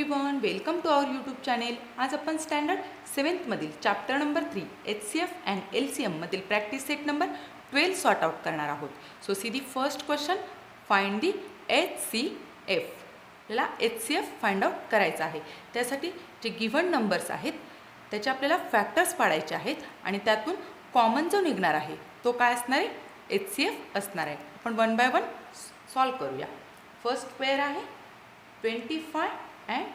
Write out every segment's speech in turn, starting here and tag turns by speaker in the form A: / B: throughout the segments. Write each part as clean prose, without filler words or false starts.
A: Everyone, welcome to our YouTube channel. आज आपण standard 7थमधील chapter number 3 HCF and LCM मधील practice set number 12 sort out करणार आहोत. So see the first question, find the HCF. आपल्याला HCF find out करायचं आहे. त्यासाठी जे गिव्हन नंबर्स आहेत त्याचे आपल्याला फॅक्टर्स पाडायचे आहेत आणि त्यातून कॉमन जो निघणार आहे तो काय असणार आहे, HCF असणार आहे. आपण वन बाय वन सॉल्व करूया. फर्स्ट पेअर आहे 25 अँड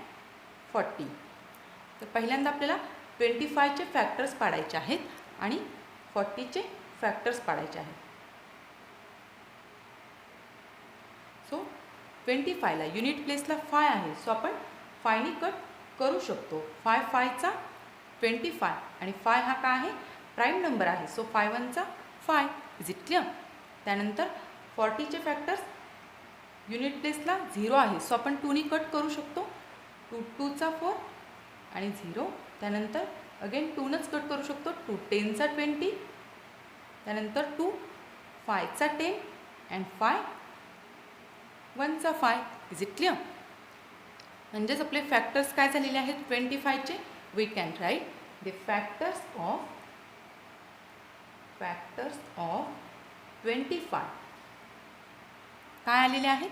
A: 40. तर पहिल्यांदा आपल्याला 25चे फॅक्टर्स पाडायचे आहेत आणि 40चे फॅक्टर्स पाडायचे आहेत. सो 25ला युनिट प्लेसला 5 आहे, सो आपण 5 ने कट करू शकतो. 5चा 25 आणि 5 हा काय आहे, प्राईम नंबर आहे, सो 5 5. Is it clear? त्यानंतर 40चे फॅक्टर्स युनिट प्लेसला 0 आहे, सो आपण 2 ने कट करू शकतो. 2चा 4 आणि 0. त्यानंतर अगेन 2नच कट करू शकतो. 2 10चा 20. त्यानंतर 2 5चा 10 अँड 5 1चा 5. Is it clear? म्हणजेच आपले फॅक्टर्स काय झालेले आहेत 25चे. We can write the factors of 25 काय आलेले आहेत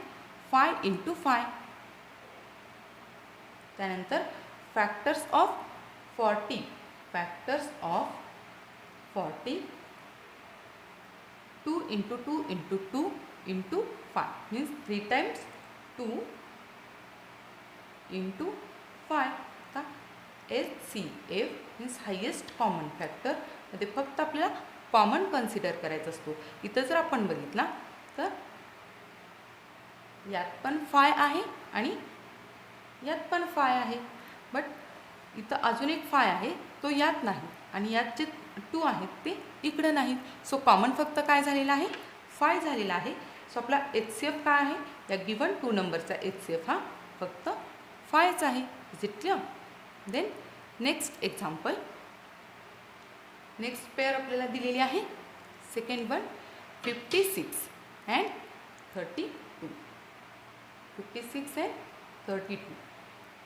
A: 5 × 5. त्यानंतर फॅक्टर्स ऑफ 40 2 × 2 × 2 × 5 मीन्स 3 टाइम्स 2 × 5. आता HCF means highest common factor मध्ये फक्त आपल्याला कॉमन कन्सिडर करायचा असतो. इथं जर आपण बघितला तर यात पण 5 आहे आणि यात पण 5 आहे, बट इथं अजून एक 5 आहे तो यात नाही आणि यात जे 2 आहेत ते इकडे नाहीत. सो कॉमन फक्त काय झालेला आहे 5 झालेला आहे. सो आपला HCF काय आहे, या गिवन 2 नंबरचा HCF हा फक्त 5च आहे. Is it clear? Then next example, next pair आपल्याला दिलेली आहे. Second one 56 and 32. 56 अँड 32.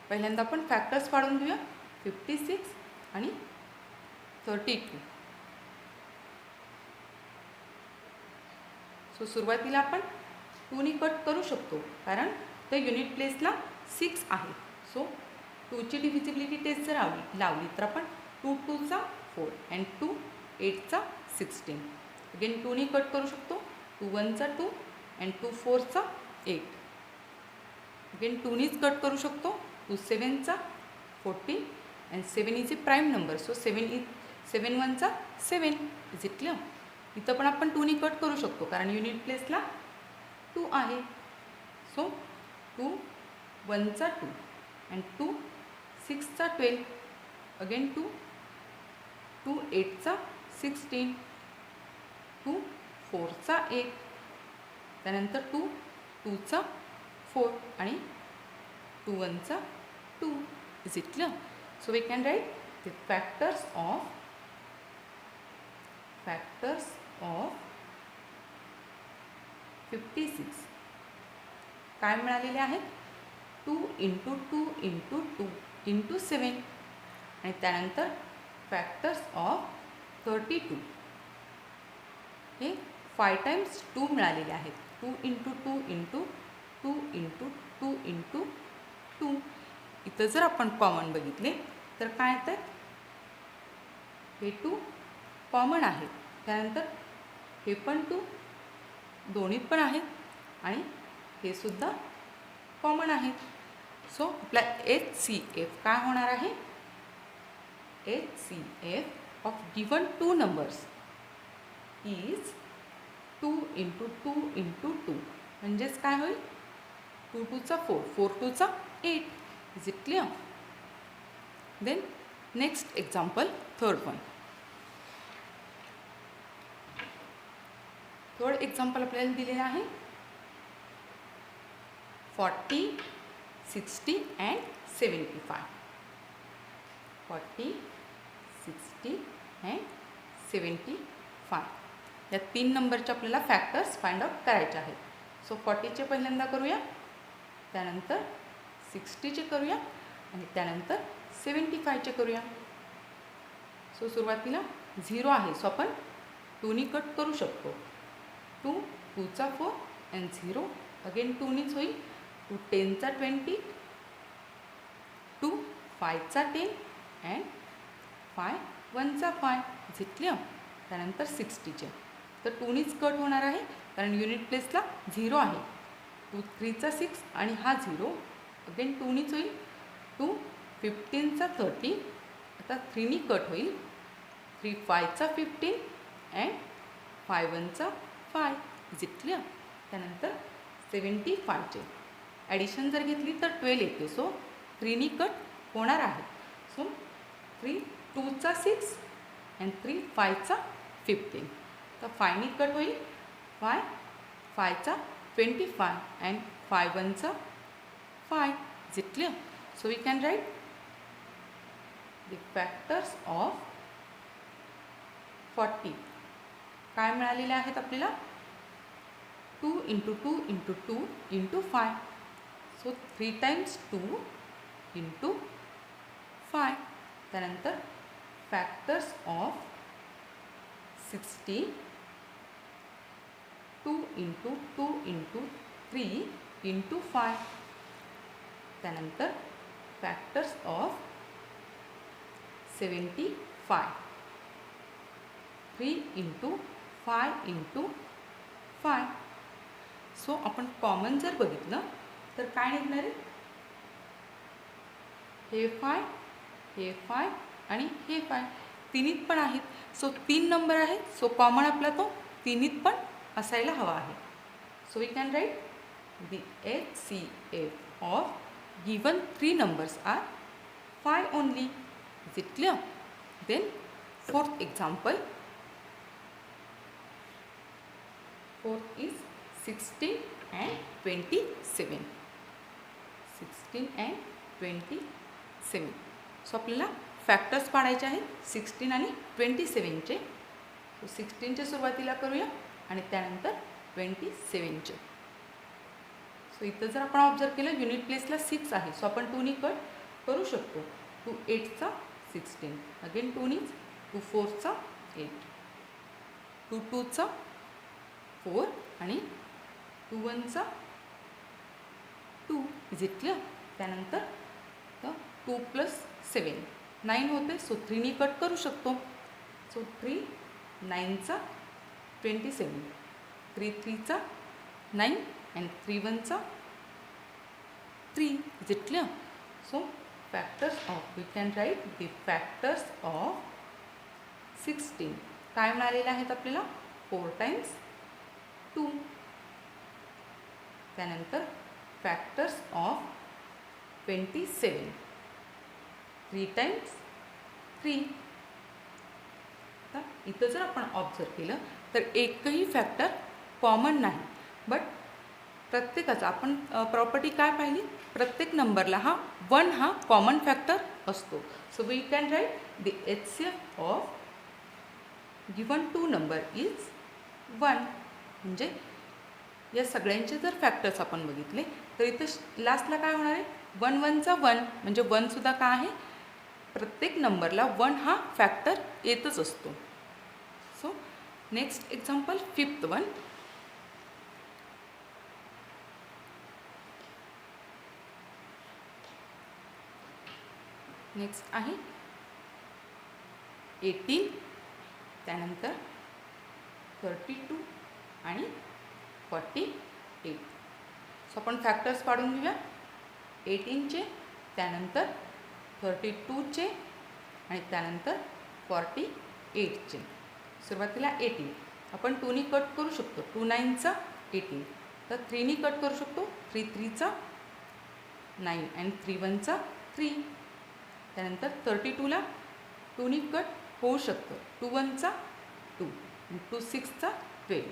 A: पहिल्यांदा आपण फॅक्टर्स पाडून घेऊया 56 आणि 32. सो सुरुवातीला आपण 2 ने कट करू शकतो कारण ते युनिट प्लेसला 6 आहे. सो 2ची डिव्हिजिबिलिटी टेस्ट जर लावली तर आपण 2 2चा 4 अँड 2 8चा 16. अगेन 2 ने कट करू शकतो. 2 1चा 2 अँड 2 4चा 8. अगेन 2 नेच कट करू शकतो. 2 7चा 14 and 7 is a prime number, so 7 1चा 7. Is it clear? इथं पण आपण 2 ने कट करू शकतो कारण युनिट प्लेसला 2 आहे. सो 2 1चा 2 अँड 2 6चा 12. अगेन 2 8चा 16. 2 4चा 8. त्यानंतर 2 2चा 4 आणि 2 1चा 2. Is it clear? So we can write the factors of 56 काय मिळालेले आहेत 2 × 2 × 2 × 7. आणि त्यानंतर फॅक्टर्स ऑफ 32 हे 5 टाइम्स 2 मिळालेले आहेत. 2 × 2 × 2 × 2 × 2. इथं जर आपण कॉमन बघितले तर काय येतं, हे 2 कॉमन आहेत. त्यानंतर हे पण 2 दोन्हीत पण आहेत आणि हे सुद्धा कॉमन आहेत. सो आपला HCF काय होणार आहे, HCF of given 2 numbers is 2 × 2 × 2. म्हणजेच काय होईल 2 2चा 4 4 2चा 8. Is it clear? Then next example, third one. Third example आपल्याला दिलेलं आहे 40 60 अँड 75. 40 60 अँड 75 या 3 नंबरचे आपल्याला फॅक्टर्स फाइंड आउट करायचे आहेत. सो 40चे पहिल्यांदा करूया, त्यानंतर 60चे करूया आणि त्यानंतर 75चे करूया. सो सुरुवातीला 0 आहे, सो आपण 2नी कट करू शकतो. 2, 2चा 4 अँड 0 अगेन 2नीच होईल. 2 10चा 20, 2 5चा 10 अँड 5 1चा 5. Is it clear? त्यानंतर 60चे. तर 2नीच कट होणार आहे कारण युनिट प्लेसला 0 आहे. 2 3चा 6 आणि हा 0 अगेन 2नीच होईल. 2 15चा 30, आता 3नी कट होईल. 3 5चा 15 अँड 5 1चा 5. Is it clear? त्यानंतर 75चे ॲडिशन जर घेतली तर 12 येते. सो 3नी कट होणार आहे. सो 3 2चा 6 अँड 3 5चा 15. तर 5नी कट होईल. 5 5चा 25 अँड 5 1चा 5. Is it clear? So we can write the factors of 40. काय मिळालेले आहेत आपल्याला? 2 × 2 × 2 × 5. So 3 times 2 × 5. त्यानंतर फॅक्टर्स ऑफ 60. 2 × 2 × 3 × 5. त्यानंतर फॅक्टर्स ऑफ 75. 3 × 5 × 5. सो आपण कॉमन जर बघितलं तर काय निघणार आहे? हे 5, हे 5 आणि हे 5 तिन्हीत पण आहेत. सो 3 नंबर आहेत. सो कॉमन आपला तो तिन्हीत पण असायला हवा आहे. So we can write the HCF of given 3 numbers are 5 only. Is it clear? Then 4th example. 4th is 16 and 27. 16 and 27. So आपल्याला फॅक्टर्स पाडायचे आहेत 16 आणि 27चे. सो 16चे सुरुवातीला करूया आणि त्यानंतर 27चे. सो इथं जर आपण ऑब्झर्व केलं युनिट प्लेसला 6 आहे. सो आपण 2नी कट करू शकतो. 2 8चा 16 अगेन 2नीच. 2 4चा 8, 2 2चा 4 आणि 2 1चा 2. Is it clear? त्यानंतर 2 + 7 9 होते. सो 3नी कट करू शकतो. सो 3 9चा 27, 3 3चा 9 अँड 3 1चा 3. Is it clear? So factors of, we can write the factors of 16. काय मिळालेले आहेत आपल्याला? 4 times 2. त्यानंतर फॅक्टर्स ऑफ 27. 3 times 3. तर इथं जर आपण ऑब्झर्व केलं तर एकही फॅक्टर कॉमन नाही. बट प्रत्येकाचा आपण प्रॉपर्टी काय पाहिली? प्रत्येक नंबरला 1 हा कॉमन फॅक्टर असतो. So we can write the HCF of given 2 number is 1. म्हणजे या सगळ्यांचे जर फॅक्टर्स आपण बघितले तर इथं लास्टला काय होणार आहे? 1 1चा 1 म्हणजे 1 सुद्धा काय आहे? प्रत्येक नंबरला 1 हा फॅक्टर येतच असतो. So next example 5th one. Next आहे 18, त्यानंतर 32 आणि 48. सो आपण फॅक्टर्स पाडून घेऊया. 18चे, त्यानंतर 32चे आणि त्यानंतर 48चे. सुरुवातीला 18 आपण 2नी कट करू शकतो. 2 9चा 18. तर 3नी कट करू शकतो. 3 3चा 9 अँड 3 1चा 3. त्यानंतर 32ला 2नी कट होऊ शकतं. 2 1चा 2, 2 6चा 12.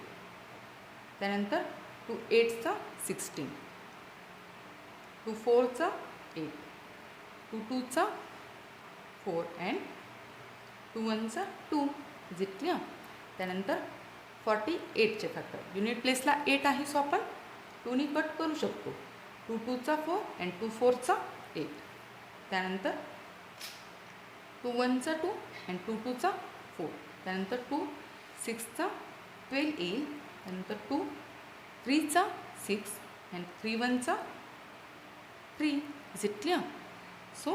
A: त्यानंतर 2 8चा 16, 2 4चा 8, 2 2चा 4 अँड 2 1चा 2. Is it clear? त्यानंतर 48चे फॅक्टर युनिट प्लेसला 8 आहे. सो आपण 2नी कट करू शकतो. 2 2चा 4 अँड 2 4चा 8. त्यानंतर 2 1चा 2 अँड 2 2चा 4. त्यानंतर 2 6चा 12 येईल. त्यानंतर 2 3चा 6 अँड 3 1चा 3. Is it clear? So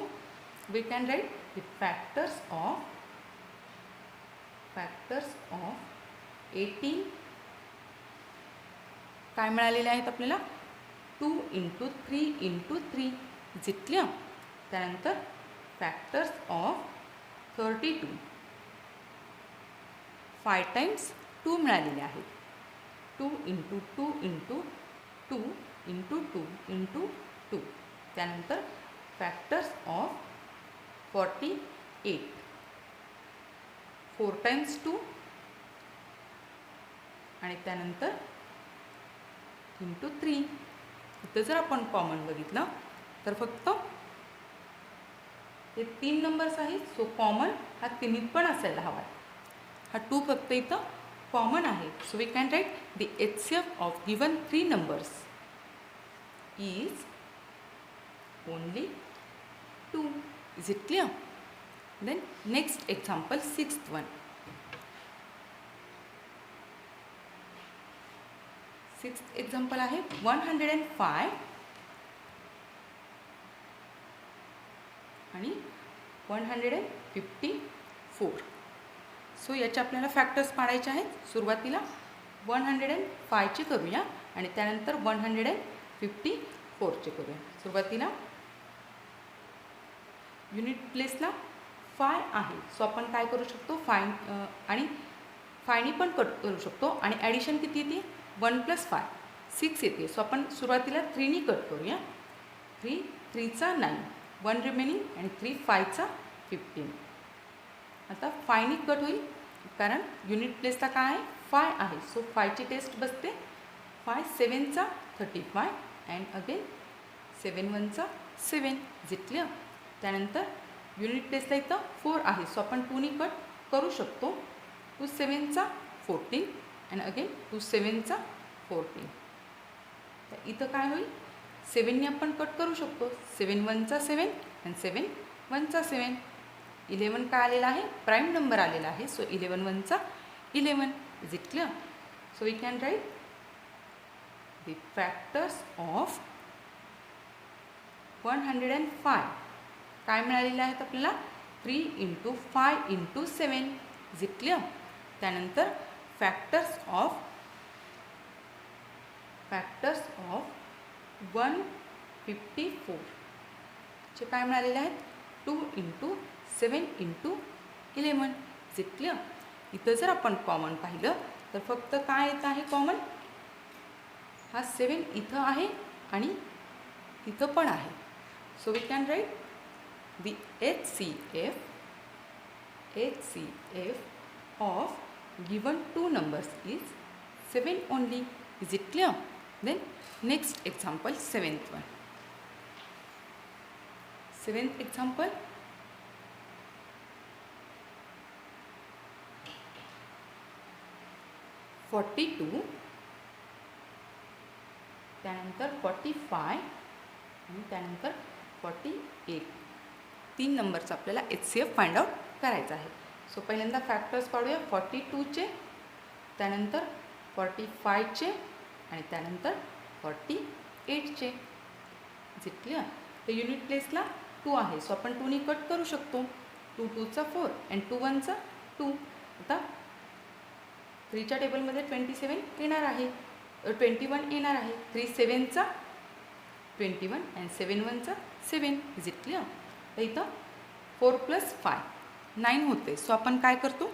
A: we can write the factors of 18 काय मिळालेले आहेत आपल्याला? 2 × 3 × 3. Is it clear? त्यानंतर फॅक्टर्स ऑफ 32 5 टाइम्स 2 मिळालेले आहेत. 2 × 2 × 2 × 2 × 2. त्यानंतर फॅक्टर्स ऑफ 48 4 टाइम्स 2 आणि त्यानंतर × 3. इथं जर आपण कॉमन बघितलं तर फक्त हे 3 नंबर्स आहेत. सो कॉमन हा तिन्हीत पण असायला हवा. हा 2 फक्त इथं कॉमन आहे. So we can write the HCF of given 3 numbers is only 2. Is it clear? Then next example 6th one. 6th example आहे 105 आणि 154. सो याचे आपल्याला फॅक्टर्स पाडायचे आहेत. सुरुवातीला 105चे करूया आणि त्यानंतर 154चे करूया. सुरुवातीला युनिट प्लेसला 5 आहे. सो आपण काय करू शकतो? 5 आणि 5नी पण कट करू शकतो आणि ॲडिशन किती येते? 1 + 5 6 येते. सो आपण सुरुवातीला 3नी कट करूया. 3 3चा 9 1 रिमेनिंग आणि 3 5चा 15. आता 5नी कट होईल कारण युनिट प्लेसला काय आहे? 5 आहे. सो 5ची टेस्ट बसते. 5 7चा 35 and again 7 1चा 7. Is it clear? त्यानंतर युनिट प्लेसला इथं 4 आहे. सो आपण 2नी कट करू शकतो. 2 7चा 14 अँड अगेन 2 7चा 14. तर इथं काय होईल? 7नी आपण कट करू शकतो. 7 1चा 7 अँड 7 1चा 7. 11 काय आलेला आहे? प्राईम नंबर आलेला आहे. सो 11 1चा 11. Is it clear? So we can write the factors of 105 काय मिळालेले आहेत आपल्याला? 3 × 5 × 7. Is it clear? त्यानंतर फॅक्टर्स ऑफ 154 चे काय मिळालेले आहेत? 2 × 7 × 11. Is it clear? इथं जर आपण कॉमन पाहिलं तर फक्त काय येत आहे कॉमन? हा 7 इथं आहे आणि इथं पण आहे. So we can write the HCF of given 2 numbers is 7 only. Is it clear? Then next example 7th one. 7th example 42 त्यानंतर 45 आणि त्यानंतर 48. 3 नंबरचा आपल्याला HCF फाइंड आउट करायचा आहे. सो पहिल्यांदा फॅक्टर्स पाडूया. 42चे त्यानंतर 45चे आणि त्यानंतर 48चे. Is it clear? तर युनिट प्लेसला 2 आहे. सो आपण 2नी कट करू शकतो. 2 2चा 4 अँड 2 1चा 2. आता 3च्या टेबलमध्ये 27 येणार आहे. 21 येणार आहे. 3 7चा 21 अँड 7 1चा 7. Is it clear? तर इथं 4 + 5 9 होते. सो आपण काय करतो?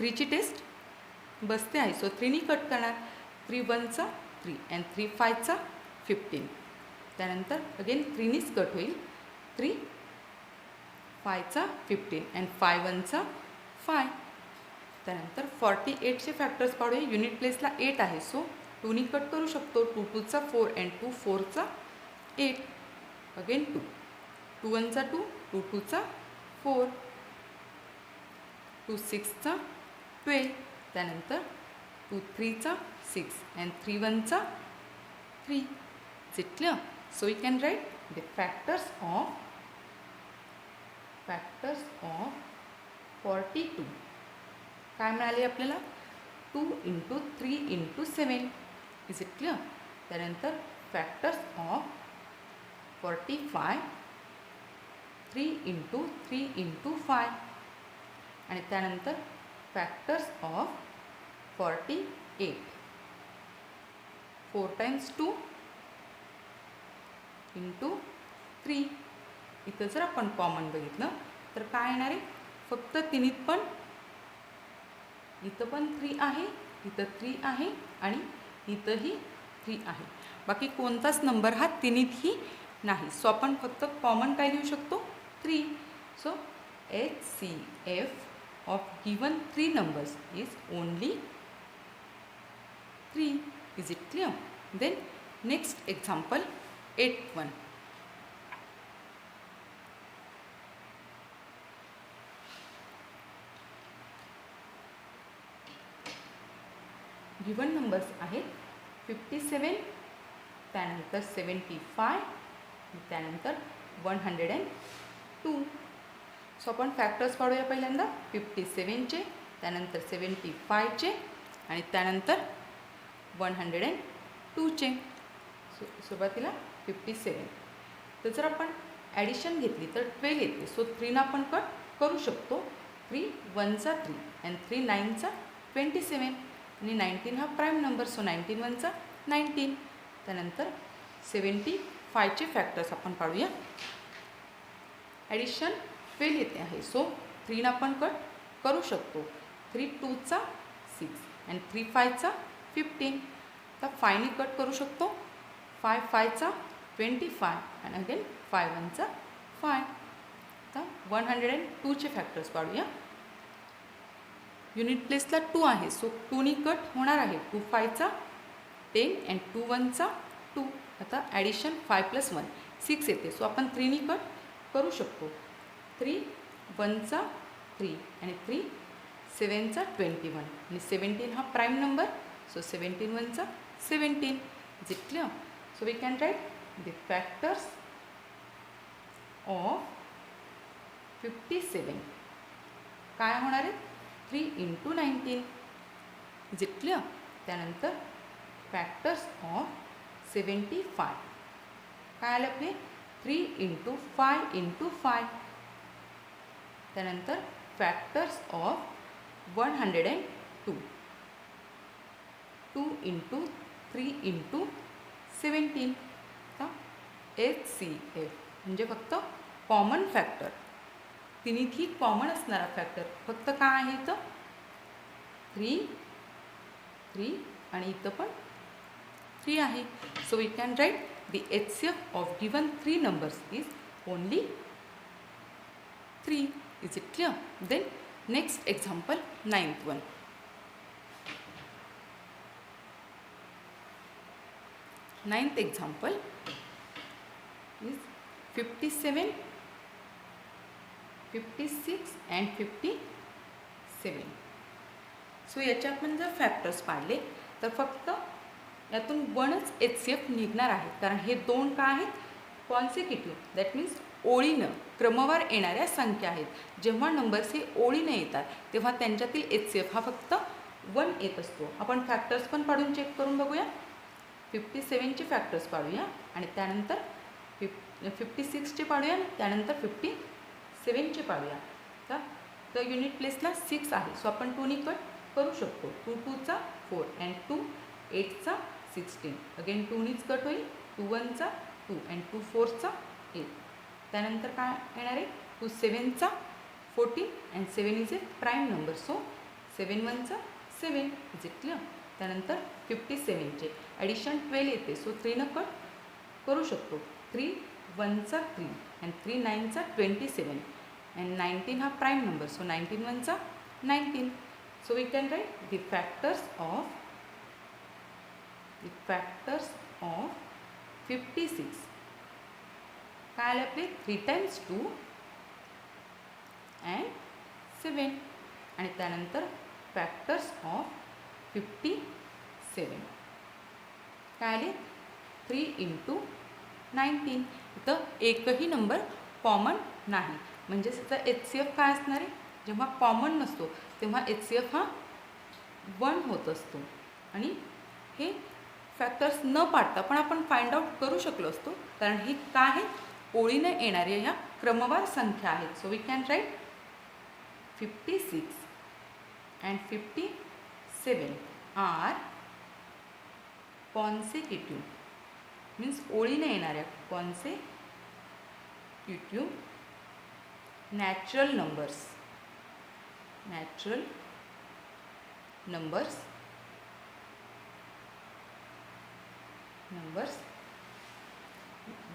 A: 3ची टेस्ट बसते आहे. सो 3नी कट करणार. 3 1चा 3 अँड 3 5चा 15. त्यानंतर अगेन 3नीच कट होईल. 3 5चा 15 अँड 5 1चा 5. त्यानंतर 48चे फॅक्टर्स पाडूया. युनिट प्लेसला 8 आहे. सो 2नी कट करू शकतो. 2 2चा 4 अँड 2 4चा 8. अगेन 2 2 1चा 2 2 2चा 4 2 6चा 12. त्यानंतर 2 3चा 6 अँड 3 1चा 3. Is it clear? So we can write the factors of factors of 42 काय मिळाले आपल्याला 2 × 3 × 7 इज इट क्लिअर. त्यानंतर फॅक्टर्स ऑफ 45 3 × 3 × 5 आणि त्यानंतर फॅक्टर्स ऑफ 48 4 × 2 × 3. इथं जर आपण कॉमन बघितलं तर काय येणार आहे फक्त तिन्हीत पण इथं पण 3 आहे, इथं 3 आहे आणि इथंही 3 आहे. बाकी कोणताच नंबर हा तिन्हीतही नाही. सो आपण फक्त कॉमन काय लिहू शकतो 3. So HCF of given 3 numbers is only 3. Is it clear. Then next example 8-1. Given numbers आहेत 57 त्यानंतर 75 त्यानंतर 102. सो आपण फॅक्टर्स पाडूया पहिल्यांदा 57चे त्यानंतर 75चे आणि त्यानंतर 102चे. सुरुवातीला 57. तर जर आपण ॲडिशन घेतली तर 12 येते. सो 3 आपण कट करू शकतो. 3 1 3 आणि 3 9 27 आणि 19 हा प्राईम नंबर. सो 19 1 19. त्यानंतर 75चे फॅक्टर्स आपण पाडूया. ॲडिशन 12 येते आहे. सो 3 आपण कट करू शकतो. 3 2 6 आणि 3 5 15. तर 5 कट करू शकतो. 5 5 25 आणि अगेन 5 1 5. तर 102चे फॅक्टर्स पाडूया. युनिट प्लेसला 2 आहे. सो 2 कट होणार आहे. 2 5 10 आणि 2 1 2. आता ॲडिशन 5 + 1 6 येते. सो आपण 3 कट करू शकतो. 3 1 3 आणि 3 7 21 आणि 17 हा prime number. So 17 1 17. Is it clear. So we can write the factors of 57 काय होणार आहे 3 × 19. Is it clear. त्यानंतर फॅक्टर्स ऑफ 75 काय आले आपले 3 × 5 × 5. त्यानंतर फॅक्टर्स ऑफ 102 2 × 3 × 17. तर HCF म्हणजे फक्त कॉमन फॅक्टर. तिन्हीतही कॉमन असणारा फॅक्टर फक्त काय आहे इथं 3 3 आणि इथं पण 3 आहे. So we can write the HCF of given 3 numbers is only 3. Is it clear. Then next example 9th 1. Ninth example is 57 56 and 57. सो याच्या आपण जर फॅक्टर्स पाडले तर फक्त यातून 1च HCF निघणार आहे. कारण हे 2 काय आहेत कॉन्सिक्युटिव्ह. दॅट मीन्स ओळीनं क्रमवार येणाऱ्या संख्या आहेत. जेव्हा नंबर्स हे ओळीनं येतात तेव्हा त्यांच्यातील HCF हा फक्त 1 येत असतो. आपण फॅक्टर्स पण पाडून चेक करून बघूया. 57चे फॅक्टर्स पाडूया आणि त्यानंतर 56चे पाडूया त्यानंतर 57चे पाडूया. तर युनिट प्लेसला 6 आहे. सो आपण 2 कट करू शकतो. 2 2 4 आणि 2 8 16. अगेन 2 कट होईल. 2 1 2 आणि 2 4 8. त्यानंतर काय येणार आहे 2 7 14 आणि 7 is a prime number. So 7 1 7. Is it clear. त्यानंतर 57चे ॲडिशन 12 येते. सो 3 कट करू शकतो. 3 1 3 आणि 3 9 27 आणि 19 हा prime number. So 19 1 19. So we can write the factors of 56 काय आले आपले 3 × 2 and 7 आणि त्यानंतर फॅक्टर्स ऑफ 57 काय आले 3 × 19. इथं एकही नंबर कॉमन नाही. म्हणजे त्याचा एच सी एफ काय असणार आहे, जेव्हा कॉमन नसतो तेव्हा एच सी एफ हा 1 होत असतो. आणि हे फॅक्टर्स न पाडता पण आपण फाइंड आउट करू शकलो असतो, कारण हे काय आहे, ओळीने येणाऱ्या ह्या क्रमवार संख्या आहेत. So we can write 56 and 57 are consecutive, means ओळीने येणाऱ्या consecutive natural numbers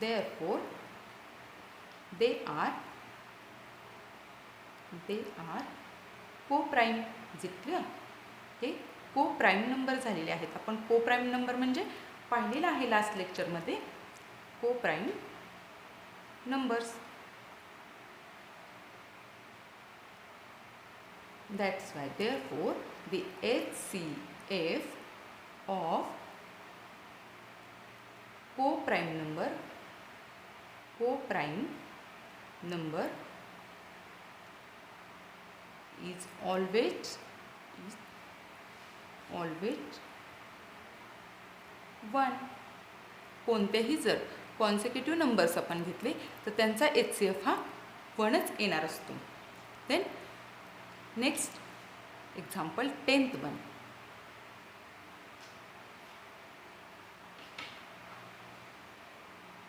A: therefore they are co-prime. जितले ते को-प्राईम नंबर झालेले आहेत. आपण को-प्राईम नंबर म्हणजे पाहिलेलं आहे लास्ट लेक्चरमध्ये, को-प्राईम numbers. That's why therefore the HCF of co-prime number is always 1. कोणतेही जर कॉन्सेक्युटिव्ह नंबर्स आपण घेतले तर त्यांचा एच सी एफ हा 1च येणार असतो. Then next example 10th one.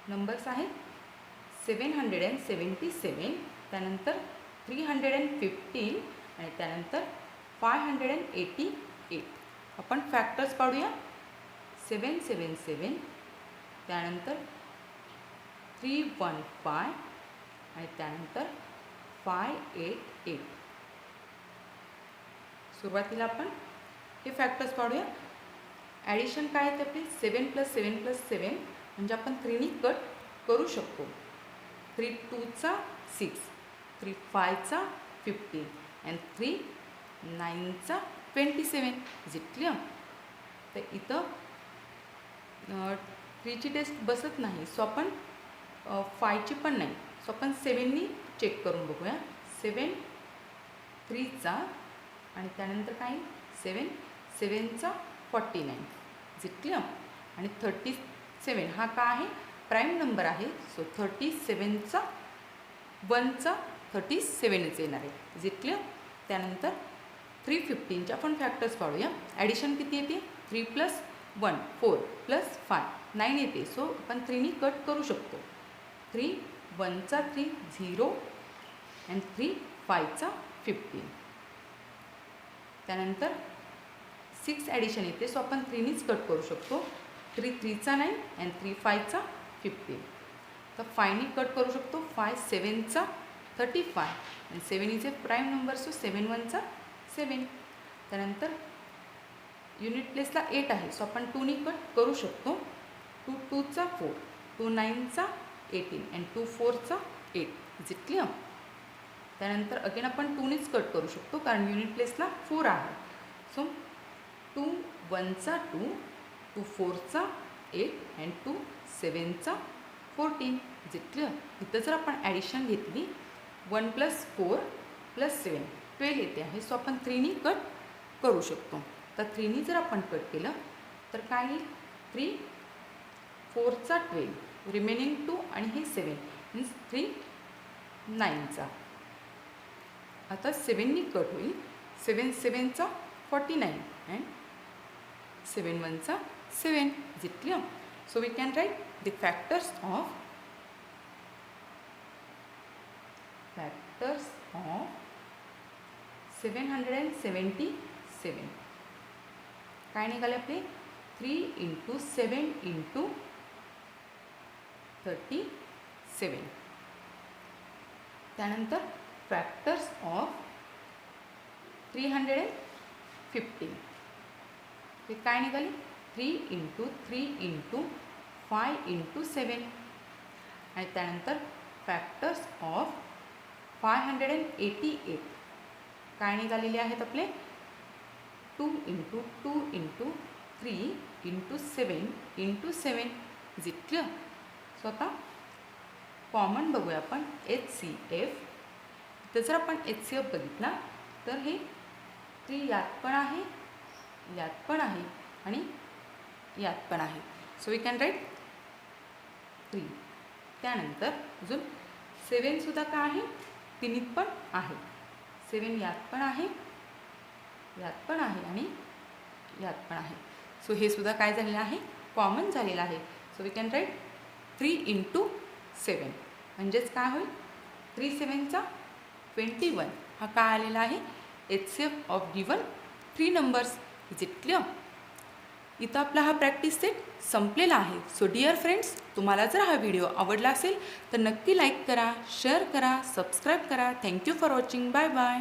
A: Numbers आहेत 777, त्यानंतर 315 आणि त्यानंतर 588. आपण फॅक्टर्स पाडूया. 777, त्यानंतर 315 आणि त्यानंतर 588. सुरुवातीला आपण हे फॅक्टर्स पाडूया. ॲडिशन काय आहे आपली, 7 + 7 + 7 म्हणजे आपण 3नी कट करू शकतो. 3 2 6, 3 5 15 आणि 3 9 27. जितलं तर इथं 3ची टेस्ट बसत नाही, सो आपण 5ची पण नाही, सो आपण 7नी चेक करून बघूया. 7 3 आणि त्यानंतर काय 7 7 49. जितलं आणि 37 हा का आहे, प्राईम नंबर आहे, सो 37 1 37च येणार आहे. जितलं त्यानंतर 315चे आपण फॅक्टर्स पाडूया. ॲडिशन किती येते, 3 + 1 4 + 5 9 येते, सो आपण 3नी कट करू शकतो. 3 1 3 0 आणि 3 5 15. त्यानंतर 6 ॲडिशन येते, सो आपण 3नीच कट करू शकतो. 3 3 9 आणि 3 5 15. तर 5नी कट करू शकतो. 5 7 35 आणि 7 is a prime number, so 7 1 7. त्यानंतर युनिट प्लेसला 8 आहे, सो आपण 2नी कट करू शकतो. 2 2 4, 2 9 18 आणि 2 4 8. जितलं त्यानंतर अगेन आपण 2नीच कट करू शकतो, कारण युनिट प्लेसला 4 आहे. सो 2 1 2, 2 4 8 आणि 2 7 14. जितलं इथं जर आपण ॲडिशन घेतली 1 + 4 + 7 12 येते आहे, सो आपण 3नी कट करू शकतो. तर 3नी जर आपण कट केलं तर काय येईल, 3 4 12, रिमेनिंग 2 आणि हे 7 मीन्स 3 9. आता 7नी कट होईल. 7 7 49 अँड 7 1 7. जितलं so we can write the factors of 777. काय निघाले आपले, 3 × 7 × 37. त्यानंतर फॅक्टर्स ऑफ 315. हे काय निघाले, 3 × 3 × 5 × 7. आणि त्यानंतर फॅक्टर्स ऑफ 588. काय निघालेले आहेत आपले, 2 × 2 × 3 × 7 × 7. जितलं सो आता कॉमन बघूया आपण HCF तर जर आपण HCF बघितला तर हे 3 यात पण आहे, यात पण आहे आणि यात पण आहे. So we can write 3. त्यानंतर अजून 7 सुद्धा काय आहे, तिन्हीत पण आहे. 7 यात पण आहे, यात पण आहे आणि यात पण आहे. सो हे सुद्धा काय झालेलं आहे, कॉमन झालेलं आहे. सो वी कॅन राईट 3 × 7 म्हणजेच काय होईल, 3 7 21 हा काय आलेला आहे, HCF of given 3 numbers. Is it clear? इथं आपला हा प्रॅक्टिस सेट संपलेला आहे. सो डिअर फ्रेंड्स, तुम्हाला जर हा व्हिडिओ आवडला असेल तर नक्की लाईक करा, शेअर करा, सबस्क्राईब करा. Thank you for watching. Bye bye.